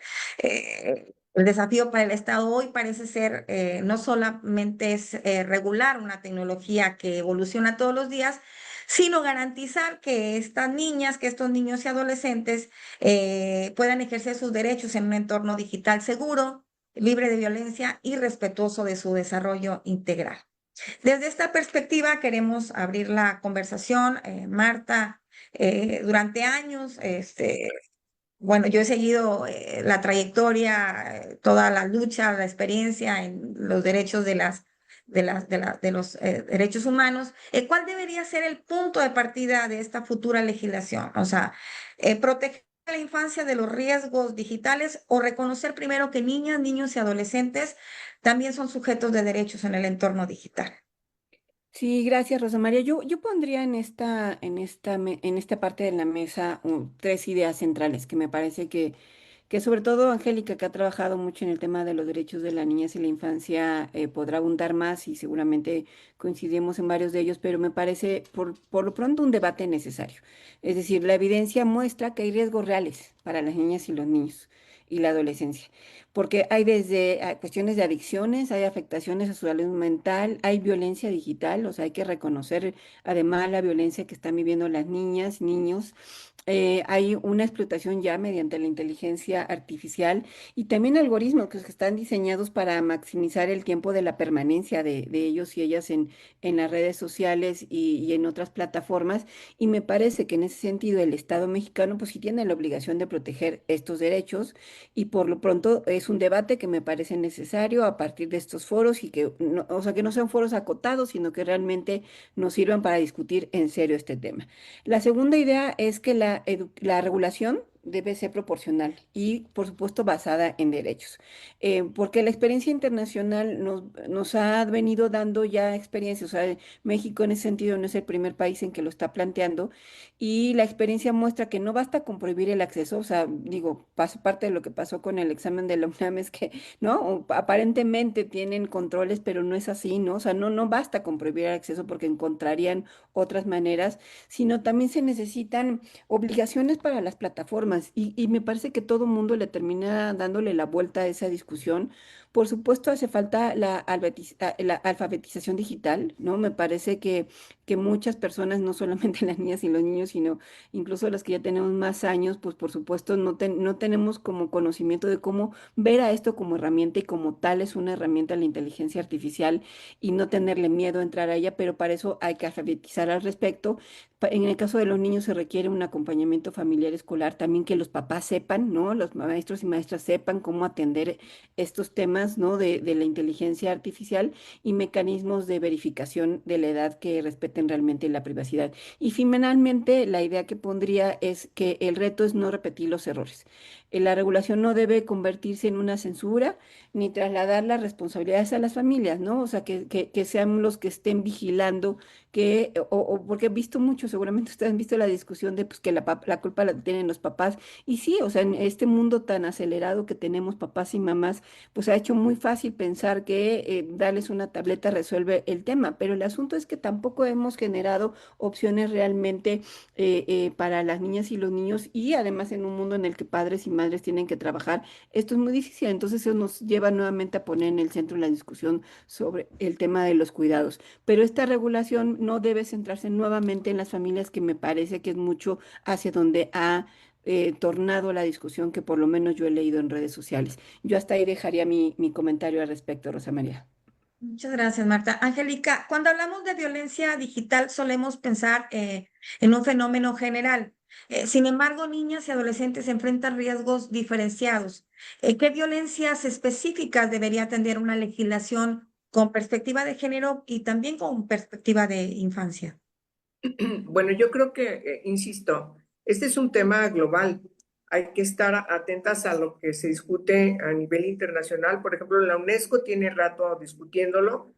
[SPEAKER 2] desafío para el Estado hoy parece ser no solamente es regular una tecnología que evoluciona todos los días, sino garantizar que estas niñas, que estos niños y adolescentes puedan ejercer sus derechos en un entorno digital seguro, libre de violencia y respetuoso de su desarrollo integral. Desde esta perspectiva queremos abrir la conversación. Marta, durante años, bueno, yo he seguido la trayectoria, toda la lucha, la experiencia en los derechos de los derechos humanos. ¿Cuál debería ser el punto de partida de esta futura legislación? O sea, proteger a la infancia de los riesgos digitales o reconocer primero que niñas, niños y adolescentes también son sujetos de derechos en el entorno digital.
[SPEAKER 4] Sí, gracias, Rosa María. Yo pondría en esta parte de la mesa tres ideas centrales que me parece que sobre todo Angélica, que ha trabajado mucho en el tema de los derechos de las niñas y la infancia, podrá abundar más y seguramente coincidimos en varios de ellos, pero me parece por lo pronto un debate necesario. Es decir, la evidencia muestra que hay riesgos reales para las niñas y los niños y la adolescencia, porque hay desde cuestiones de adicciones, hay afectaciones a su salud mental, hay violencia digital, o sea, hay que reconocer además la violencia que están viviendo las niñas, niños. Hay una explotación ya mediante la inteligencia artificial y también algoritmos que están diseñados para maximizar el tiempo de la permanencia de ellos y ellas en las redes sociales y en otras plataformas. Y me parece que en ese sentido el Estado mexicano pues sí tiene la obligación de proteger estos derechos y por lo pronto es un debate que me parece necesario a partir de estos foros y que no, o sea, que no sean foros acotados, sino que realmente nos sirvan para discutir en serio este tema. La segunda idea es que la regulación debe ser proporcional y, por supuesto, basada en derechos. Porque la experiencia internacional nos ha venido dando ya experiencias. O sea, México en ese sentido no es el primer país en que lo está planteando y la experiencia muestra que no basta con prohibir el acceso. O sea, digo, parte de lo que pasó con el examen de la UNAM es que, ¿no? Aparentemente tienen controles, pero no es así, ¿no? O sea, no basta con prohibir el acceso porque encontrarían otras maneras, sino también se necesitan obligaciones para las plataformas y me parece que todo mundo le termina dándole la vuelta a esa discusión. Por supuesto, hace falta la alfabetización digital, ¿no? Me parece que muchas personas, no solamente las niñas y los niños, sino incluso las que ya tenemos más años, pues por supuesto no tenemos como conocimiento de cómo ver a esto como herramienta y como tal es una herramienta la inteligencia artificial y no tenerle miedo a entrar a ella, pero para eso hay que alfabetizar al respecto. En el caso de los niños se requiere un acompañamiento familiar escolar, también que los papás sepan, ¿no? Los maestros y maestras sepan cómo atender estos temas, ¿no? De la inteligencia artificial y mecanismos de verificación de la edad que respeten realmente la privacidad. Y finalmente, la idea que pondría es que el reto es no repetir los errores. La regulación no debe convertirse en una censura ni trasladar las responsabilidades a las familias, ¿no? O sea, que sean los que estén vigilando porque he visto mucho, seguramente ustedes han visto la discusión de pues, que la culpa la tienen los papás. Y sí, o sea, en este mundo tan acelerado que tenemos papás y mamás, pues ha hecho muy fácil pensar que darles una tableta resuelve el tema, pero el asunto es que tampoco hemos generado opciones realmente para las niñas y los niños y además en un mundo en el que padres y madres tienen que trabajar, esto es muy difícil. Entonces eso nos lleva nuevamente a poner en el centro la discusión sobre el tema de los cuidados. Pero esta regulación no debe centrarse nuevamente en las familias, que me parece que es mucho hacia donde ha tornado la discusión que por lo menos yo he leído en redes sociales. Yo hasta ahí dejaría mi comentario al respecto, Rosa María.
[SPEAKER 2] Muchas gracias, Marta. Angélica, cuando hablamos de violencia digital solemos pensar en un fenómeno general. Sin embargo, niñas y adolescentes enfrentan riesgos diferenciados. ¿Qué violencias específicas debería atender una legislación con perspectiva de género y también con perspectiva de infancia?
[SPEAKER 5] Bueno, yo creo que, insisto, este es un tema global. Hay que estar atentas a lo que se discute a nivel internacional. Por ejemplo, la UNESCO tiene rato discutiéndolo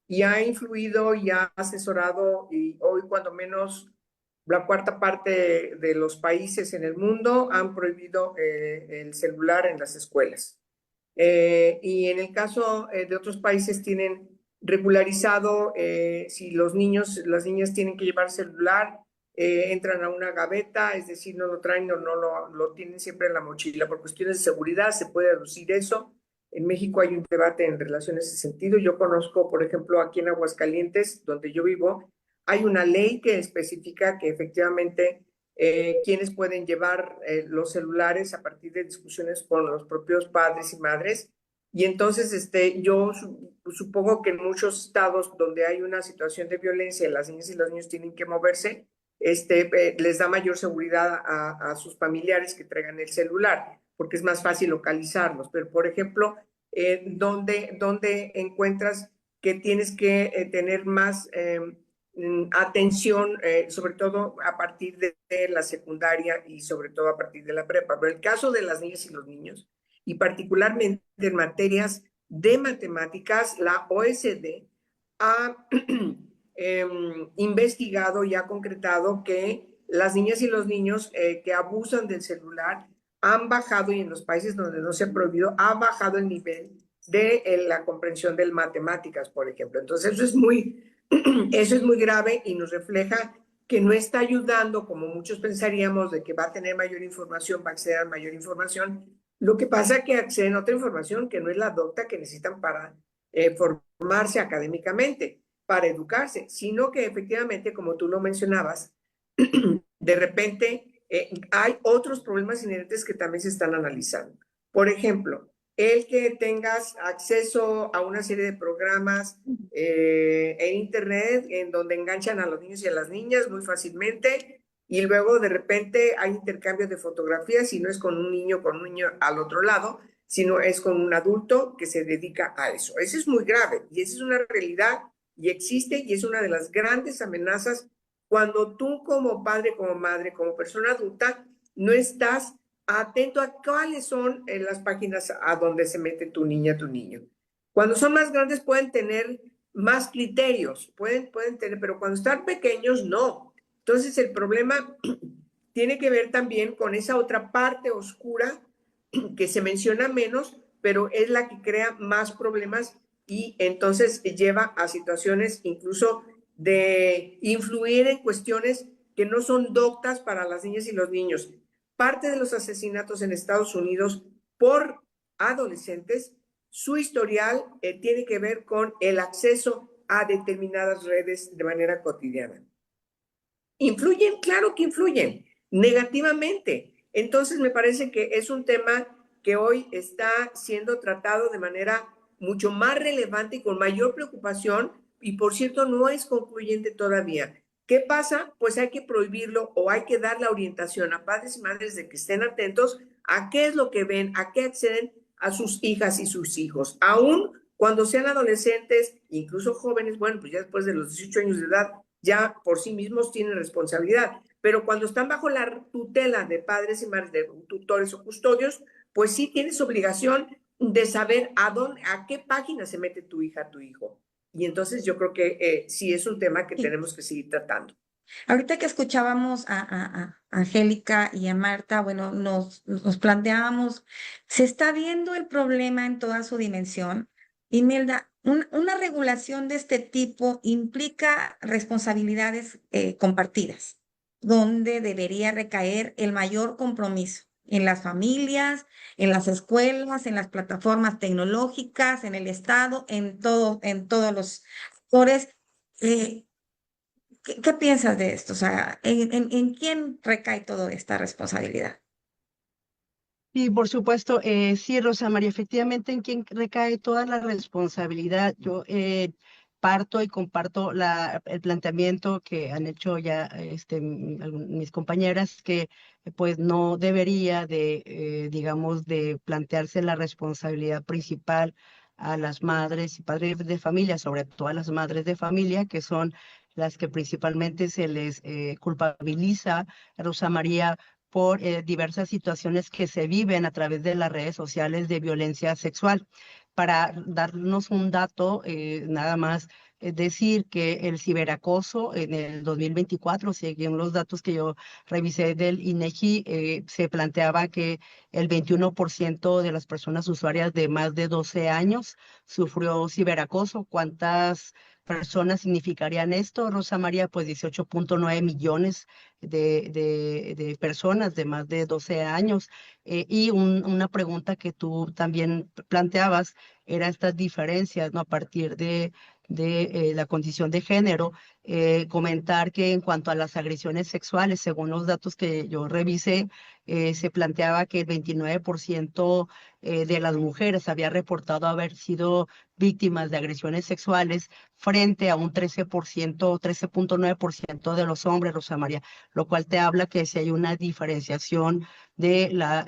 [SPEAKER 5] y ha influido y ha asesorado y hoy cuando menos la cuarta parte de los países en el mundo han prohibido el celular en las escuelas. Y en el caso de otros países tienen regularizado si los niños, las niñas tienen que llevar celular, entran a una gaveta, es decir, no lo traen o no lo tienen siempre en la mochila. Por cuestiones de seguridad se puede reducir eso. En México hay un debate en relación a ese sentido. Yo conozco, por ejemplo, aquí en Aguascalientes, donde yo vivo, Hay una ley que especifica que efectivamente quienes pueden llevar los celulares a partir de discusiones con los propios padres y madres. Y entonces yo supongo que en muchos estados donde hay una situación de violencia, las niñas y los niños tienen que moverse, les da mayor seguridad a sus familiares que traigan el celular, porque es más fácil localizarlos. Pero, por ejemplo, ¿dónde encuentras que tienes que tener más atención, sobre todo a partir de la secundaria y sobre todo a partir de la prepa? Pero el caso de las niñas y los niños, y particularmente en materias de matemáticas, la OECD ha investigado y ha concretado que las niñas y los niños que abusan del celular han bajado, y en los países donde no se ha prohibido, ha bajado el nivel de la comprensión de matemáticas, por ejemplo. Entonces eso es muy grave y nos refleja que no está ayudando, como muchos pensaríamos, de que va a tener mayor información, va a acceder a mayor información. Lo que pasa es que acceden a otra información que no es la docta que necesitan para formarse académicamente, para educarse, sino que efectivamente, como tú lo mencionabas, de repente hay otros problemas inherentes que también se están analizando. Por ejemplo, el que tengas acceso a una serie de programas en internet en donde enganchan a los niños y a las niñas muy fácilmente, y luego de repente hay intercambio de fotografías y no es con un niño al otro lado, sino es con un adulto que se dedica a eso. Eso es muy grave y esa es una realidad y existe, y es una de las grandes amenazas cuando tú como padre, como madre, como persona adulta, no estás atento a cuáles son las páginas a donde se mete tu niña, tu niño. Cuando son más grandes pueden tener más criterios, pueden tener, pero cuando están pequeños no. Entonces el problema tiene que ver también con esa otra parte oscura que se menciona menos, pero es la que crea más problemas y entonces lleva a situaciones incluso de influir en cuestiones que no son doctas para las niñas y los niños. Parte de los asesinatos en Estados Unidos por adolescentes, su historial tiene que ver con el acceso a determinadas redes de manera cotidiana. ¿Influyen? Claro que influyen, negativamente. Entonces me parece que es un tema que hoy está siendo tratado de manera mucho más relevante y con mayor preocupación, y por cierto no es concluyente todavía. ¿Qué pasa? Pues hay que prohibirlo o hay que dar la orientación a padres y madres de que estén atentos a qué es lo que ven, a qué acceden a sus hijas y sus hijos. Aún cuando sean adolescentes, incluso jóvenes, bueno, pues ya después de los 18 años de edad, ya por sí mismos tienen responsabilidad. Pero cuando están bajo la tutela de padres y madres, de tutores o custodios, pues sí tienes obligación de saber a qué página se mete tu hija, tu hijo. Y entonces yo creo que sí es un tema que tenemos que seguir tratando.
[SPEAKER 2] Ahorita que escuchábamos a Angélica y a Marta, bueno, nos planteábamos, se está viendo el problema en toda su dimensión. Imelda, una regulación de este tipo implica responsabilidades compartidas, donde debería recaer el mayor compromiso en las familias, en las escuelas, en las plataformas tecnológicas, en el Estado, en todos los actores. ¿Qué piensas de esto? O sea, ¿en quién recae toda esta responsabilidad?
[SPEAKER 3] Sí, por supuesto, sí, Rosa María, efectivamente en quien recae toda la responsabilidad. Yo parto y comparto el planteamiento que han hecho ya mis compañeras, que pues no debería de, digamos, de plantearse la responsabilidad principal a las madres y padres de familia, sobre todo a las madres de familia, que son las que principalmente se les culpabiliza, Rosa María, por diversas situaciones que se viven a través de las redes sociales de violencia sexual. Para darnos un dato, nada más decir que el ciberacoso en el 2024, según los datos que yo revisé del INEGI, se planteaba que el 21% de las personas usuarias de más de 12 años sufrió ciberacoso. ¿Cuántas personas significarían esto, Rosa María? Pues 18.9 millones de personas de más de 12 años. Y una pregunta que tú también planteabas era estas diferencias, ¿no? A partir de de la condición de género, comentar que en cuanto a las agresiones sexuales, según los datos que yo revisé, se planteaba que el 29% de las mujeres había reportado haber sido víctimas de agresiones sexuales frente a un 13%, 13.9% de los hombres, Rosa María, lo cual te habla que si hay una diferenciación de la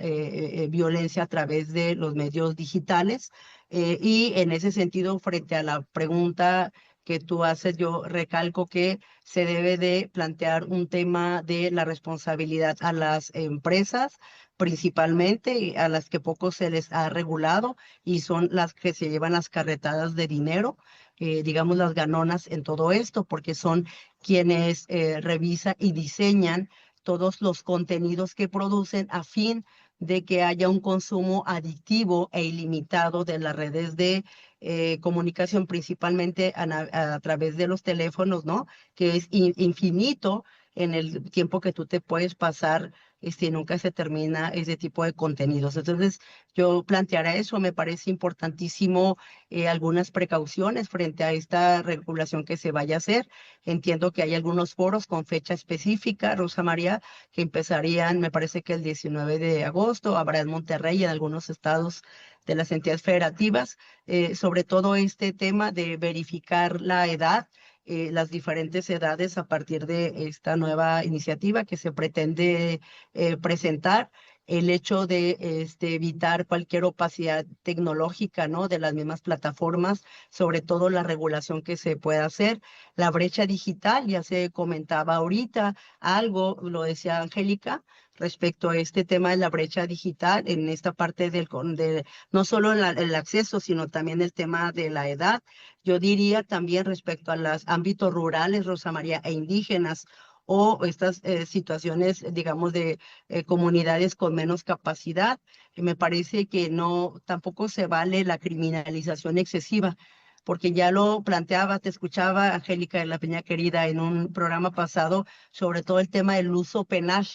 [SPEAKER 3] violencia a través de los medios digitales. Y en ese sentido, frente a la pregunta que tú haces, yo recalco que se debe de plantear un tema de la responsabilidad a las empresas, principalmente y a las que poco se les ha regulado y son las que se llevan las carretadas de dinero, digamos las ganonas en todo esto, porque son quienes revisan y diseñan todos los contenidos que producen a fin de que haya un consumo adictivo e ilimitado de las redes de comunicación, principalmente a través de los teléfonos, ¿no? Que es infinito en el tiempo que tú te puedes pasar, nunca se termina ese tipo de contenidos. Entonces, yo planteara eso, me parece importantísimo algunas precauciones frente a esta regulación que se vaya a hacer. Entiendo que hay algunos foros con fecha específica, Rosa María, que empezarían, me parece que el 19 de agosto, habrá en Monterrey y en algunos estados de las entidades federativas, sobre todo este tema de verificar la edad, las diferentes edades a partir de esta nueva iniciativa que se pretende presentar. El hecho de evitar cualquier opacidad tecnológica, ¿no? De las mismas plataformas, sobre todo la regulación que se pueda hacer. La brecha digital, ya se comentaba ahorita algo, lo decía Angélica, respecto a este tema de la brecha digital en esta parte no solo el acceso, sino también el tema de la edad. Yo diría también respecto a los ámbitos rurales, Rosa María, e indígenas, o estas situaciones, digamos, de comunidades con menos capacidad. Me parece que no, tampoco se vale la criminalización excesiva, porque ya lo planteaba, te escuchaba, Angélica de la Peña Querida, en un programa pasado, sobre todo el tema del uso penal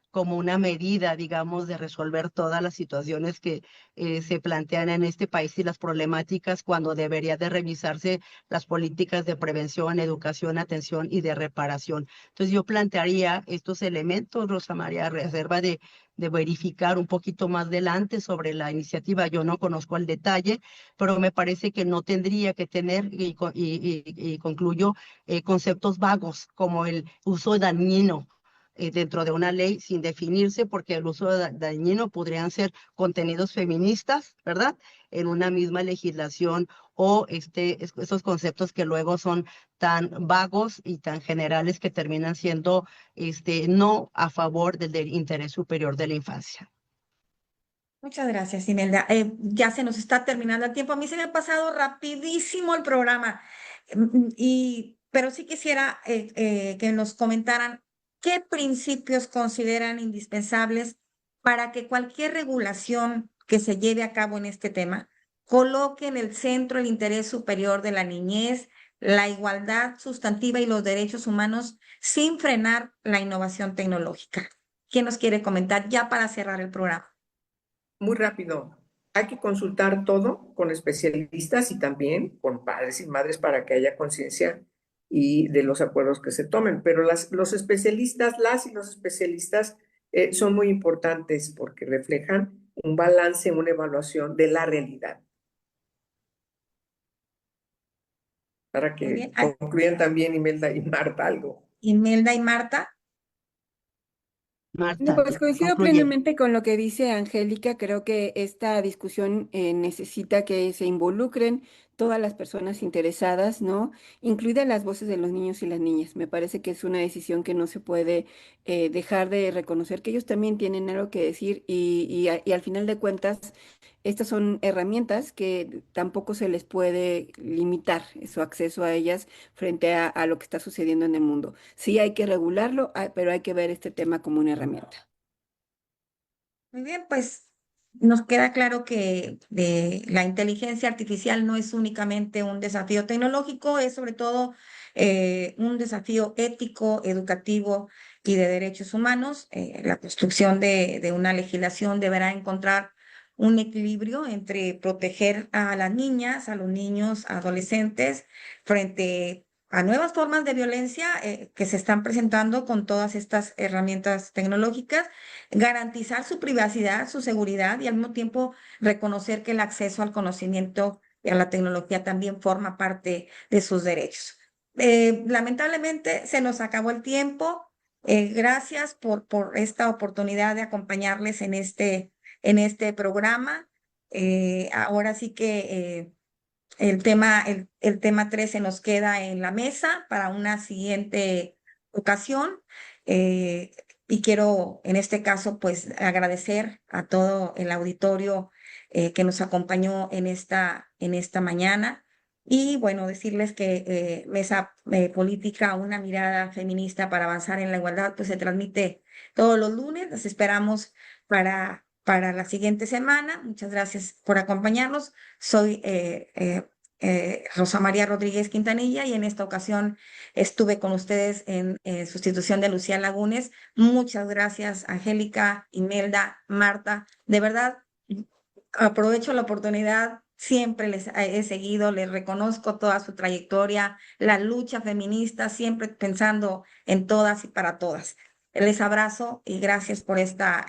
[SPEAKER 3] como una medida, digamos, de resolver todas las situaciones que se plantean en este país y las problemáticas, cuando debería de revisarse las políticas de prevención, educación, atención y de reparación. Entonces yo plantearía estos elementos, Rosa María, a reserva de verificar un poquito más adelante sobre la iniciativa. Yo no conozco el detalle, pero me parece que no tendría que tener, y concluyo, conceptos vagos como el uso dañino dentro de una ley sin definirse, porque el uso dañino podrían ser contenidos feministas, ¿verdad? En una misma legislación, o esos conceptos que luego son tan vagos y tan generales que terminan siendo no a favor del interés superior de la infancia.
[SPEAKER 2] Muchas gracias, Imelda. Ya se nos está terminando el tiempo. A mí se me ha pasado rapidísimo el programa, pero sí quisiera que nos comentaran qué principios consideran indispensables para que cualquier regulación que se lleve a cabo en este tema coloque en el centro el interés superior de la niñez, la igualdad sustantiva y los derechos humanos sin frenar la innovación tecnológica. ¿Quién nos quiere comentar ya para cerrar el programa?
[SPEAKER 5] Muy rápido. Hay que consultar todo con especialistas y también con padres y madres para que haya conciencia y de los acuerdos que se tomen. Pero los especialistas, las y los especialistas son muy importantes porque reflejan un balance, una evaluación de la realidad. Para
[SPEAKER 2] Muy
[SPEAKER 5] que
[SPEAKER 2] bien.
[SPEAKER 5] concluyan también Imelda y Marta algo.
[SPEAKER 2] Imelda y Marta.
[SPEAKER 4] No,
[SPEAKER 3] Marta,
[SPEAKER 4] pues coincido
[SPEAKER 3] concluye.
[SPEAKER 4] plenamente con lo que dice Angélica. Creo que esta discusión necesita que se involucren todas las personas interesadas, ¿no? Incluidas las voces de los niños y las niñas. Me parece que es una decisión que no se puede dejar de reconocer, que ellos también tienen algo que decir y al final de cuentas, estas son herramientas que tampoco se les puede limitar su acceso a ellas frente a lo que está sucediendo en el mundo. Sí hay que regularlo, pero hay que ver este tema como una herramienta.
[SPEAKER 2] Muy bien, pues nos queda claro que la inteligencia artificial no es únicamente un desafío tecnológico, es sobre todo un desafío ético, educativo y de derechos humanos. La construcción de una legislación deberá encontrar un equilibrio entre proteger a las niñas, a los niños, adolescentes, frente a nuevas formas de violencia que se están presentando con todas estas herramientas tecnológicas, garantizar su privacidad, su seguridad y al mismo tiempo reconocer que el acceso al conocimiento y a la tecnología también forma parte de sus derechos. Lamentablemente se nos acabó el tiempo. Gracias por esta oportunidad de acompañarles en este programa. Ahora sí que el tema 3 se nos queda en la mesa para una siguiente ocasión. Y quiero en este caso pues agradecer a todo el auditorio que nos acompañó en esta mañana. Y bueno, decirles que Mesa Política, una mirada feminista para avanzar en la igualdad, pues se transmite todos los lunes. Las esperamos para la siguiente semana. Muchas gracias por acompañarnos. Soy Rosa María Rodríguez Quintanilla y en esta ocasión estuve con ustedes en sustitución de Lucía Lagunes. Muchas gracias, Angélica, Imelda, Marta. De verdad, aprovecho la oportunidad. Siempre les he seguido, les reconozco toda su trayectoria, la lucha feminista, siempre pensando en todas y para todas. Les abrazo y gracias por esta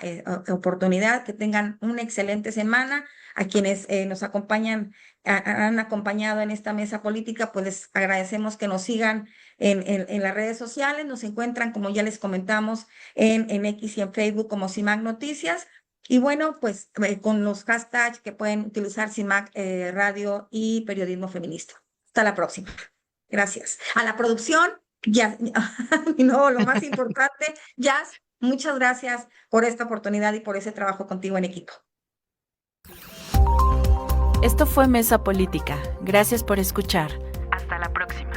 [SPEAKER 2] oportunidad. Que tengan una excelente semana. A quienes nos acompañan, han acompañado en esta mesa política, pues les agradecemos que nos sigan en las redes sociales. Nos encuentran, como ya les comentamos, en X y en Facebook como CIMAC Noticias. Y bueno, pues con los hashtags que pueden utilizar CIMAC Radio y Periodismo Feminista. Hasta la próxima. Gracias. A la producción, ya, no, lo más importante, Jazz, muchas gracias por esta oportunidad y por ese trabajo contigo en equipo.
[SPEAKER 1] Esto fue Mesa Política. Gracias por escuchar. Hasta la próxima.